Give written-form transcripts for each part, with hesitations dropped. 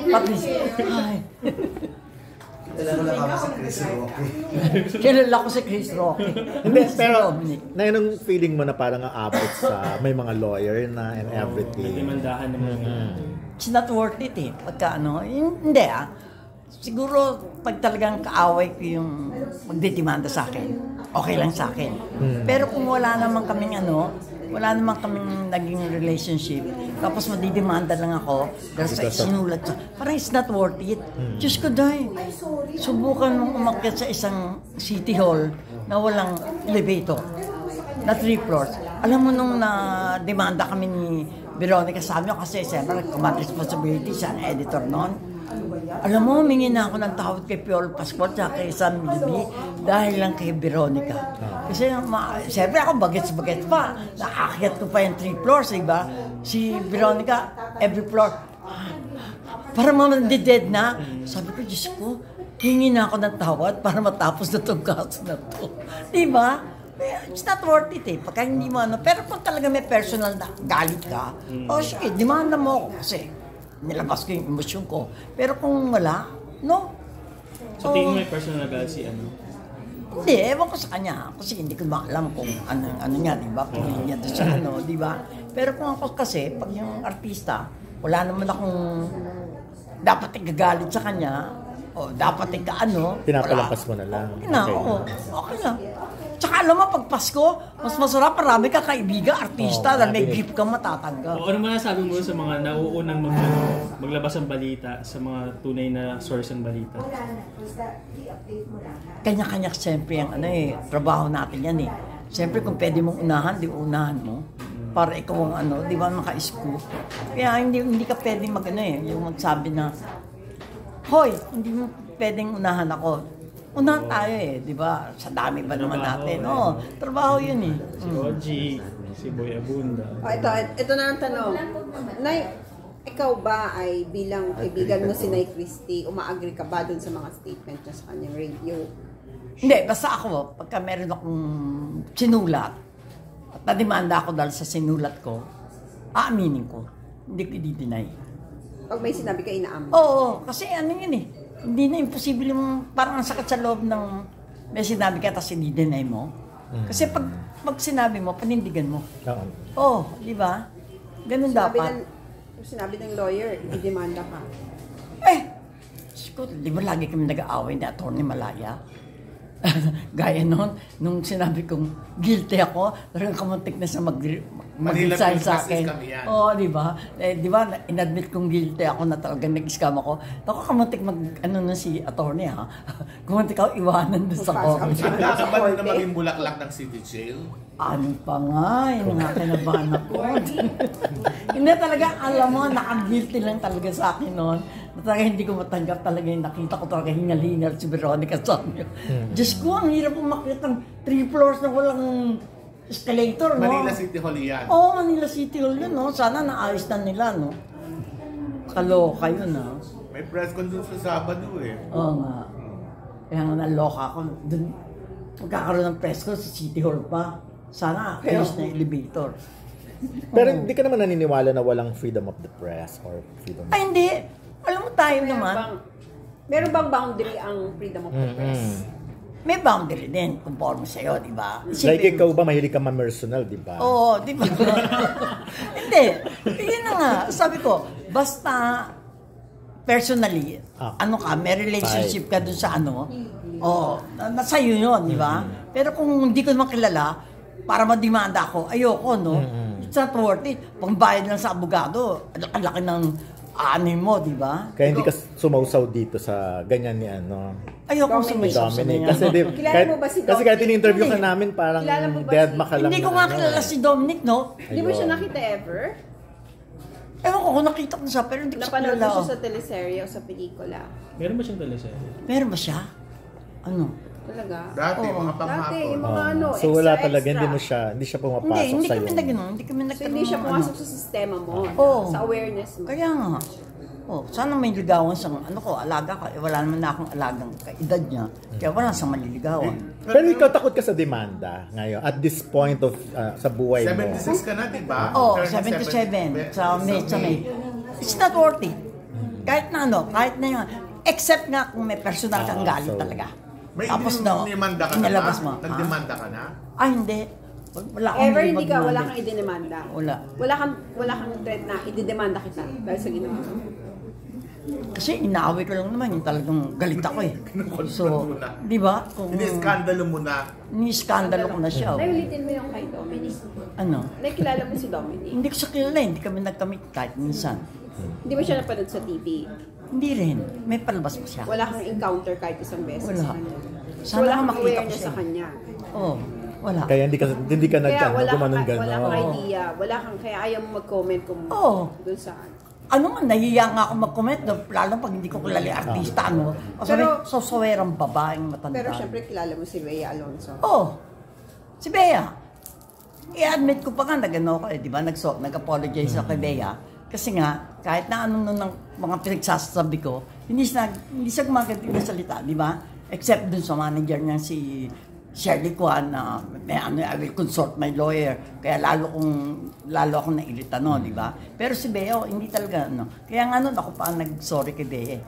Patrice. Ay. Kilala ka si Chris Roque. Kilala ko si Chris Roque. Hindi, pero na yun feeling mo na parang aabot sa may mga lawyer na and everything. Nagdemandahan naman. It's not worth it eh. Pagka ano, hindi ah. Siguro pag talagang kaaway ko yung magdidemanda sa akin, okay lang sa akin. Pero kung wala naman kaming naging relationship, tapos madidemanda lang ako dahil sa sinulat sa, parang it's not worth it. Diyos ko dahil, subukan mong umakyat sa isang city hall na walang elevator, na 3 floors. Alam mo nung na-demanda kami ni Veronica Samio kasi siyempre command responsibility siya ang editor noon. Alam mo, humingi na ako ng tawad kay Piolo Pascual at kay Sam Milby dahil lang kay Veronica. Kasi siyempre ako bagets-bagets pa. Naakyat ko pa yung 3 floors, diba? Si Veronica, every floor. Para mamandided na. Sabi ko, Diyos ko, hingi na ako ng tawad para matapos na itong kaso na ito. Diba? It's not worth it eh. Pagka hindi mo ano. Pero kung talaga may personal na galit ka, sige, demanda mo ako kasi nilabas ko yung emosyon ko. Pero kung wala, no. So, tingin mo may personal na galit si ano? Hindi, ewan ko sa kanya. Kasi hindi ko maalam kung ano niya, di ba? Pumili niya doon sa ano, di ba? Pero kung ako kasi, pag yung artista, wala naman akong dapat igagalit sa kanya, o dapat ikaano. Pinapalampas mo na lang. Okay lang. Tsaka alam mo, pag Pasko, mas masarap, marami ka kaibigan, artista, dahil may gift kang matatanggap. O ano masasabi mo sa mga nauunang maglabas ng balita, sa mga tunay na source ng balita? Kanya-kanya siyempre yung trabaho natin yan eh. Siyempre kung pwede mong unahan, di unahan mo. Para ikaw ang di ba maka-scoop. Kaya hindi ka pwedeng yung magsabi na, hoy, hindi mo pwedeng unahan ako. Unahan tayo di ba? Sa dami ba naman natin? Trabaho yun eh. Si Oji, si Boy Abunda. Ito na ang tanong. Nay, ikaw ba ay bilang kaibigan mo si Nay Christy, umaagree ka ba dun sa mga statement niya sa kanyang radio? Hindi, basta ako, pagka meron akong sinulat, at nademanda ako dahil sa sinulat ko, aaminin ko. Hindi ko i-deny. Pag may sinabi ka, inaamin? Oo, kasi yun eh. Hindi na imposible yung parang ang sakit sa loob ng may sinabi ka tapos i-deny mo. Kasi pag sinabi mo, panindigan mo. Oo, di ba? Ganun dapat. Sinabi ng lawyer, i-demanda ka. Di ba lagi kami nag-aaway ni Atty. Malaya? Gaya nung sinabi kong guilty ako, talagang kamuntik na siya mag-resign sa akin. Di ba? Di ba, inadmit kong guilty ako na talagang nag-scam ako. Ako kamuntik na si attorney ha. Kamuntik ako iwanan doon sa court. Handa ka ba na maging bulaklak ng city jail? Ano pa nga, yun nga kinabahan ako. Hindi talaga, alam mo, naka-guilty lang talaga sa akin noon. Talaga hindi ko matanggap talaga yung nakita ko talaga hingal-hingal si Veronica Samio. Diyos ko, ang hirap umakyat ng 3 floors na walang escalator, no? Manila City Hall yan. Manila City Hall yun, no? Sana naayos na nila, no? Kaloka yun, no? May press con dun sa Sabado, eh. Oo nga. Kaya nga naloka ako. Dun, magkakaroon ng press con sa City Hall pa. Sana ayos na elevator. Pero hindi ka naman naniniwala na walang freedom of the press or freedom of... Ay, hindi. Alam mo tayo naman. Meron bang boundary ang freedom of the press? May boundary din, conforme sa'yo, di ba? Like ikaw ba, mahilig ka ma-personal, di ba? Oo, di ba? Hindi. Yun na nga. Sabi ko, basta personally, may relationship ka dun sa nasa iyo yun, di ba? Pero kung hindi ko naman kilala, para madimanda ako, ayoko, no? It's not worth it. Pangbayad lang sa abogado, ang laki ng mo, di ba? Kaya hindi ka sumausaw dito sa ganyan ni Ayoko sumasaw sa ganyan. Kasi kilala mo ba si Dominic? Kasi kahit in-interview ka namin, parang dead makalang. Hindi ko nga kilala si Dominic, no? Hindi mo siya nakita ever? Ewan ko kung nakita ko siya, pero hindi ko siya kilala. Napanood mo siya sa teleserye o sa pelikula? Meron ba siyang teleserye? Meron ba siya? Ano? Talaga? Dati, mga panghapon. Dati, yung mga so wala talaga, hindi siya pumapasok sa'yo. Hindi kami nagano, So hindi siya pumasok sa sistema mo, sa awareness mo. Kaya nga. Sana may ligawan sa alaga ka. Wala naman na akong alagang kaedad niya. Kaya wala sa maliligawan. Pero ikaw takot ka sa demanda ngayon at this point of sa buhay mo. 76 ka na, di ba? 77. Sa May. It's not worth it. Kahit na yun. Except nga kung may personal kang galit so, talaga. May Tapos dinimanda ka na inilabas ba? mo. Nagdemanda ka na? Hindi. Wala akong Ever hindi ka, dinimanda. wala kang ididemanda? Wala. Wala kang threat na ididemanda kita dahil sa ginawa mo? Kasi inaaway ko lang naman yung talagang galit ako eh. So, mo na. di ba? Kung Ini-skandalo mo na. ni-skandalo ko na siya. Ulitin mo yung kay Dominic. Ano? Nakilala mo si Dominic. Hindi ko siya kilala, hindi kami nagkamit kahit minsan. Hindi mo siya napanood sa TV. Hindi rin. May palabas pa siya. Wala kang encounter kahit isang beses Wala. sa kanya. Sana wala nga kang makita ko awareness siya. sa kanya. Oo. Wala. Kaya hindi ka Kaya wala gumanong kang, wala kang gano'n. idea. Wala kang, kaya ayaw mo mag-comment kung Oo. dun sa... Ano nga, nahiya nga ako mag-comment, lalo pag hindi ko kilala yung artista, ano. Kasi Pero- sosawerang babaeng matanda. Pero syempre kilala mo si Rhea Alonso. Oo. Si Bea. I-admit ko pa nga, nag-ano ko di ba? Nag-apologize ako kay Bea. Kasi nga, kahit na ano nun ng mga pinagsasabi ko, hindi siya gumaganti ng salita, di ba? Except dun sa manager niya si Shirley Kwan na I will consult my lawyer. Kaya lalo akong nairita no, di ba? Pero si Bea, hindi talaga Kaya nga nun ako pa nag-sorry kay Bea.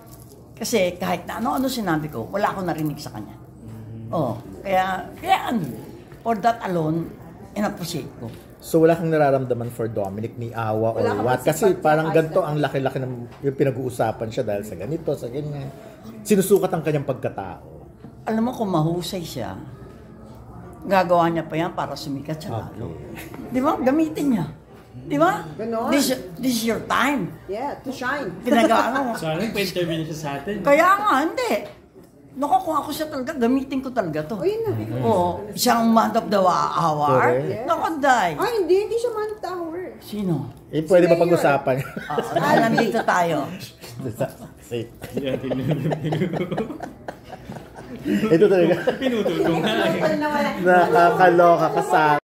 Kasi kahit na ano sinabi ko, wala akong narinig sa kanya. Kaya for that alone, in-appreciate ko. So wala kang nararamdaman for Dominic ni awa or Wala ka what? ba Kasi sa parang pagkakasal? ganito ang laki-laki ng yung pinag-uusapan siya dahil sa ganito, sa ganyan. Sinusukat ang kanyang pagkatao. Alam mo kung mahusay siya, gagawa niya pa yan para sumikat siya lalo. Di ba? Gamitin niya. Di ba? Ganon. This is your time. Yeah, to shine. Pinag-ano mo. Sana pa-interview niya siya sa atin. Kaya nga, hindi. Naku, kung ako siya talaga, gamitin ko talaga to. O yun na. Oo. Siyang man of the hour. Correct. Naku, day. Ay, hindi siya man tower. Sino? Pwede ba Mayor. pag-usapan? Nandito tayo. Safe. Yeah, Ito talaga. pinutol ko nga eh. Wala na wala. Nakakaloka ka sa